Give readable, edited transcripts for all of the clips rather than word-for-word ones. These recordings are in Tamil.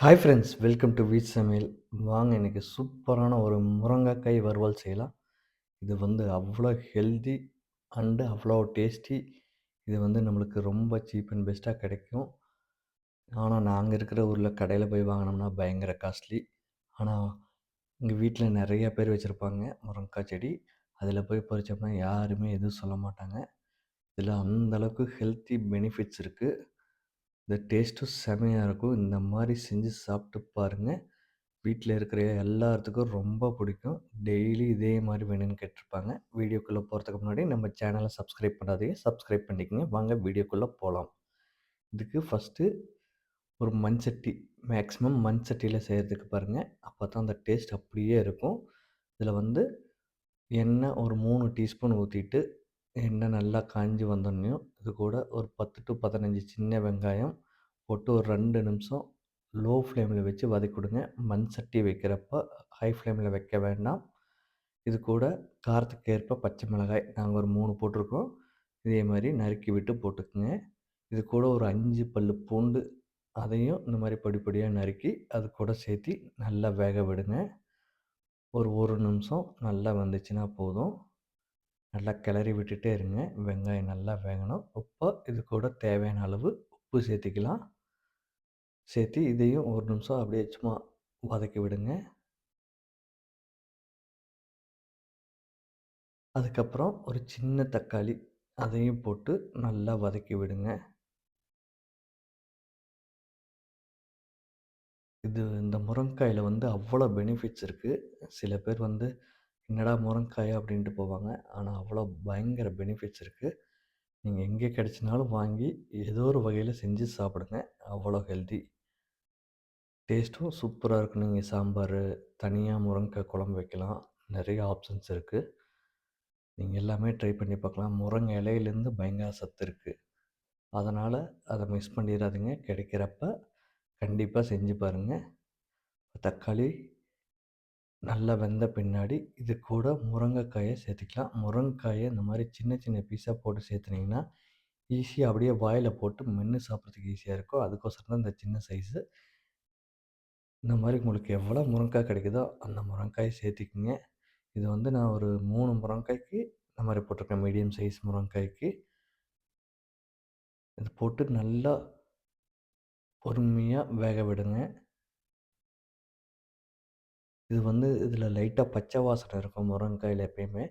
ஹாய் ஃப்ரெண்ட்ஸ், வெல்கம் டு வீட் சமையல். வாங்க இன்னைக்கு சூப்பரான ஒரு முருங்கைக்காய் வறுவல் செய்யலாம். இது வந்து அவ்வளோ ஹெல்தி அண்டு அவ்வளோ டேஸ்டி. இது வந்து நம்மளுக்கு ரொம்ப சீப் அண்ட் பெஸ்ட்டா கிடைக்கும். ஆனா, நாங்க இருக்கிற ஊர்ல கடையில போய் வாங்குனோம்னா பயங்கர காஸ்ட்லி. ஆனா, எங்க வீட்ல நெறைய பேர் வச்சிருப்பாங்க முருங்கைக்காய் செடி. அதில போய் பறிச்சோம்னா யாருமே எதுவும் சொல்ல மாட்டாங்க. இதில அந்த அளவுக்கு ஹெல்த்தி பெனிஃபிட்ஸ் இருக்கு. இந்த டேஸ்ட்டும் செமையா இருக்கும். இந்த மாரி செஞ்சு சாப்பிட்டு பாருங்க. வீட்ல இருக்கிற எல்லாத்துக்கும் ரொம்ப பிடிக்கும். டெய்லி இதே மாரி வேணும்னு கேட்டுருப்பாங்க. வீடியோக்குள்ள போறதுக்கு முன்னாடி நம்ம சேனல சப்ஸ்கிரைப் பண்ணாதீங்க. சப்ஸ்கிரைப் பண்ணிக்கங்க. வாங்க வீடியோக்குள்ள போலாம். இதுக்கு ஃபர்ஸ்ட்டு ஒரு மண் சட்டி, மேக்ஸிமம் மண் சட்டியில செய்றதுக்கு பாருங்க. அப்பதான் அந்த டேஸ்ட் அப்படியே இருக்கும். இதில வந்து எண்ணெய் ஒரு 3 டீஸ்பூன் ஊத்திட்டு, எண்ணெய் நல்லா காய்ஞ்சு வந்தோன்னயும், இது கூட ஒரு 10 டூ 15 சின்ன வெங்காயம் போட்டு ஒரு 2 நிமிஷம் லோ ஃப்ளேமில வச்சு வதக்கிவிடுங்க. மண் சட்டி வைக்கிறப்ப ஹை ஃப்ளேமில வைக்க வேண்டாம். இது கூட காரத்துக்கு ஏற்ப பச்சை மிளகாய் நாங்க ஒரு 3 போட்டிருக்கோம். இதே மாரி நறுக்கி விட்டு போட்டுக்கங்க. இது கூட ஒரு 5 பல்லு பூண்டு, அதையும் இந்த மாரி பொடி பொடியா நறுக்கி அது கூட சேர்த்தி நல்லா வேக விடுங்க. ஒரு 1 நிமிஷம் நல்லா வெந்துச்சுன்னா போதும். நல்லா கிளறி விட்டுட்டே இருங்க. வெங்காயம் நல்லா வேகணும். உப்பு இது கூட தேவையான அளவு உப்பு சேர்த்திக்கலாம். சேர்த்து இதையும் 1 நிமிஷம் அப்படியே சும்மா வதக்கி விடுங்க. அதுக்கப்புறம் ஒரு சின்ன தக்காளி, அதையும் போட்டு நல்லா வதக்கி விடுங்க. இந்த முருங்காயில வந்து அவ்வளோ பெனிஃபிட்ஸ் இருக்கு. சில பேர் வந்து என்னடா முருங்காயா அப்படின்ட்டு போவாங்க. ஆனா அவ்வளோ பயங்கர பெனிஃபிட்ஸ் இருக்கு. நீங்க எங்கே கிடைச்சினாலும் வாங்கி ஏதோ ஒரு வகையில செஞ்சு சாப்பிடுங்க. அவ்வளோ ஹெல்தி. டேஸ்ட்டும் சூப்பரா இருக்கும். நீங்க சாம்பாரு, தனியா முருங்கா குழம்பு வைக்கலாம். நெறைய ஆப்ஷன்ஸ் இருக்கு. நீங்க எல்லாமே ட்ரை பண்ணி பார்க்கலாம். முருங்க இலையிலேருந்து பயங்கர சத்து இருக்கு. அதனால அத மிஸ் பண்ணிறாதீங்க. கிடைக்கிறப்ப கண்டிப்பா செஞ்சு பாருங்க. தக்காளி நல்லா வெந்த பின்னாடி, இது கூட முருங்கைக்காய சேர்த்துக்கலாம். முருங்கைக்காய இந்த மாரி சின்ன சின்ன பீஸா போட்டு சேர்த்துனீங்கன்னா, ஈஸியா அப்படியே வாயில போட்டு மென்னு சாப்பிட்றதுக்கு ஈஸியா இருக்கும். அதுக்கோசரம் தான் இந்த சின்ன சைஸு. இந்த மாரி உங்களுக்கு எவ்வளோ முருங்கைக்காய் கிடைக்குதோ, அந்த முருங்கைக்காய சேர்த்திக்கங்க. இது வந்து நான் ஒரு 3 முருங்கைக்காய்க்கு இந்த மாரி போட்டிருக்கேன். மீடியம் சைஸ் முருங்கைக்காய்க்கு. இது போட்டு நல்லா பொறுமையா வேக விடுங்க. இது வந்து இதில லைட்டா பச்சை வாசனை இருக்கும் முருங்கைக்காயில எப்பயுமே.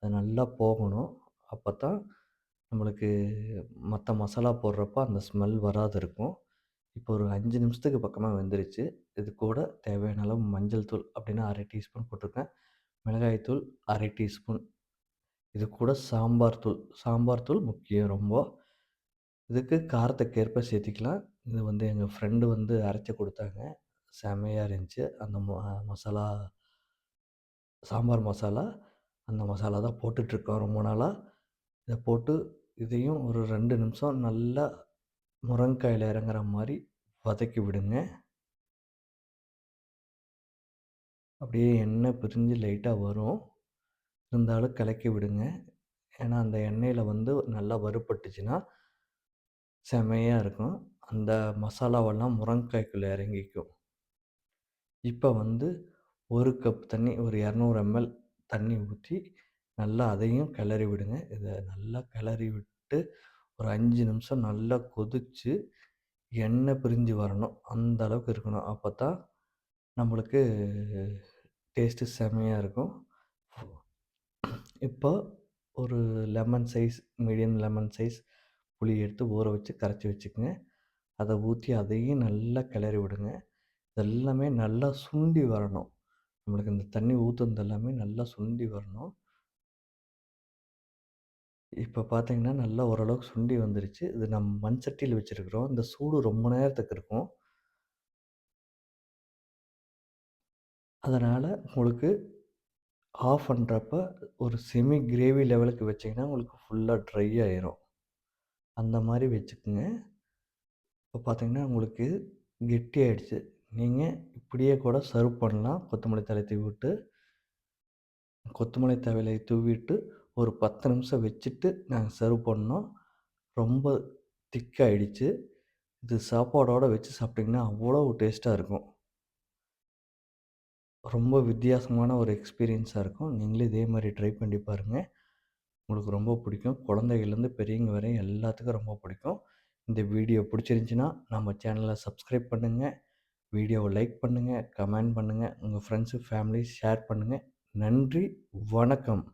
அது நல்லா போகணும். அப்பத்தான் நம்மளுக்கு மத்த மசாலா போடுறப்ப அந்த ஸ்மெல் வராது இருக்கும். இப்போ ஒரு 5 நிமிஷத்துக்கு பக்கமா வெந்துருச்சு. இது கூட தேவையான அளவு மஞ்சள் தூள் அப்டின்னா 1/2 டீஸ்பூன் போட்டுருக்கேன். மிளகாய் தூள் 1/2 டீஸ்பூன். இது கூட சாம்பார் தூள். சாம்பார் தூள் முக்கியம் ரொம்ப. இதுக்கு காரத்துக்கு ஏற்ப சேர்த்திக்கலாம். இது வந்து எங்க ஃப்ரெண்டு வந்து அரைச்சு குடுத்தாங்க. செமையா இருந்துச்சு. அந்த மசாலா சாம்பார் மசாலா, அந்த மசாலா தான் போட்டுட்ருக்கோம் ரொம்ப நாளா. இத போட்டு இதையும் ஒரு 2 நிமிஷம் நல்லா முருங்கைக்காயில இறங்குற மாரி வதக்கி விடுங்க. அப்படியே எண்ணெய் பிரிஞ்சு லைட்டா வரும். இருந்தாலும் கலக்கி விடுங்க. ஏன்னா, அந்த எண்ணெயில வந்து நல்லா வறுபட்டுச்சுன்னா, செமையா இருக்கும். அந்த மசாலாவெல்லாம் முருங்கைக்காய்க்குள்ள இறங்கிக்கும். இப்ப வந்து 1 கப் தண்ணி, ஒரு 200 எம்எல் தண்ணி ஊத்தி, நல்லா அதையும் கிளறி விடுங்க. இத நல்லா கிளறி விட்டு, ஒரு 5 நிமிஷம் நல்லா கொதிச்சு, எண்ணெய் பிரிஞ்சு வரணும். அந்த அளவுக்கு இருக்கணும். அப்பத்தான் நம்மளுக்கு டேஸ்ட்டு செமையா இருக்கும். இப்போ ஒரு lemon size, medium lemon size புளி எடுத்து ஊற வச்சு கரைச்சி வச்சுக்கங்க. அத ஊத்தி அதையும் நல்லா கிளறி விடுங்க. இதெல்லாமே நல்லா சுண்டி வரணும். நம்மளுக்கு இந்த தண்ணி ஊத்துனது எல்லாமே நல்லா சுண்டி வரணும். இப்ப பார்த்தீங்கன்னா, நல்லா ஓரளவுக்கு சுண்டி வந்துருச்சு. இது நம்ம மண் சட்டியில வச்சிருக்கிறோம். இந்த சூடு ரொம்ப நேரத்துக்கு இருக்கும். அதனால உங்களுக்கு ஆஃப் பண்றப்ப ஒரு செமி கிரேவி லெவலுக்கு வச்சீங்கன்னா, உங்களுக்கு ஃபுல்லா ட்ரை ஆயிரும். அந்த மாரி வச்சுக்கங்க. இப்ப பார்த்தீங்கன்னா, உங்களுக்கு கெட்டியாயிடுச்சு. நீங்க இப்படியே கூட சர்வ் பண்ணலாம். கொத்தமல்லி தழை தூவிவிட்டு, கொத்தமல்லி தழைய தூவிட்டு ஒரு 10 நிமிஷம் வச்சுட்டு நாங்க சர்வ் பண்ணோம். ரொம்ப திக்காயிடுச்சு. இது சாப்பாடோட வச்சு சாப்பிட்டிங்கன்னா அவ்வளோ டேஸ்ட்டா இருக்கும். ரொம்ப வித்தியாசமான ஒரு எக்ஸ்பீரியன்ஸா இருக்கும். நீங்களும் இதே மாரி ட்ரை பண்ணி பாருங்க. உங்களுக்கு ரொம்ப பிடிக்கும். குழந்தைகள்லேருந்து பெரியவங்க வரையும் எல்லாத்துக்கும் ரொம்ப பிடிக்கும். இந்த வீடியோ பிடிச்சிருந்துச்சின்னா, நம்ம சேனல சப்ஸ்கிரைப் பண்ணுங்க. வீடியோவ லைக் பண்ணுங்க, கமெண்ட் பண்ணுங்க. உங்க ஃப்ரெண்ட்ஸு, ஃபேமிலி ஷேர் பண்ணுங்க. நன்றி, வணக்கம்.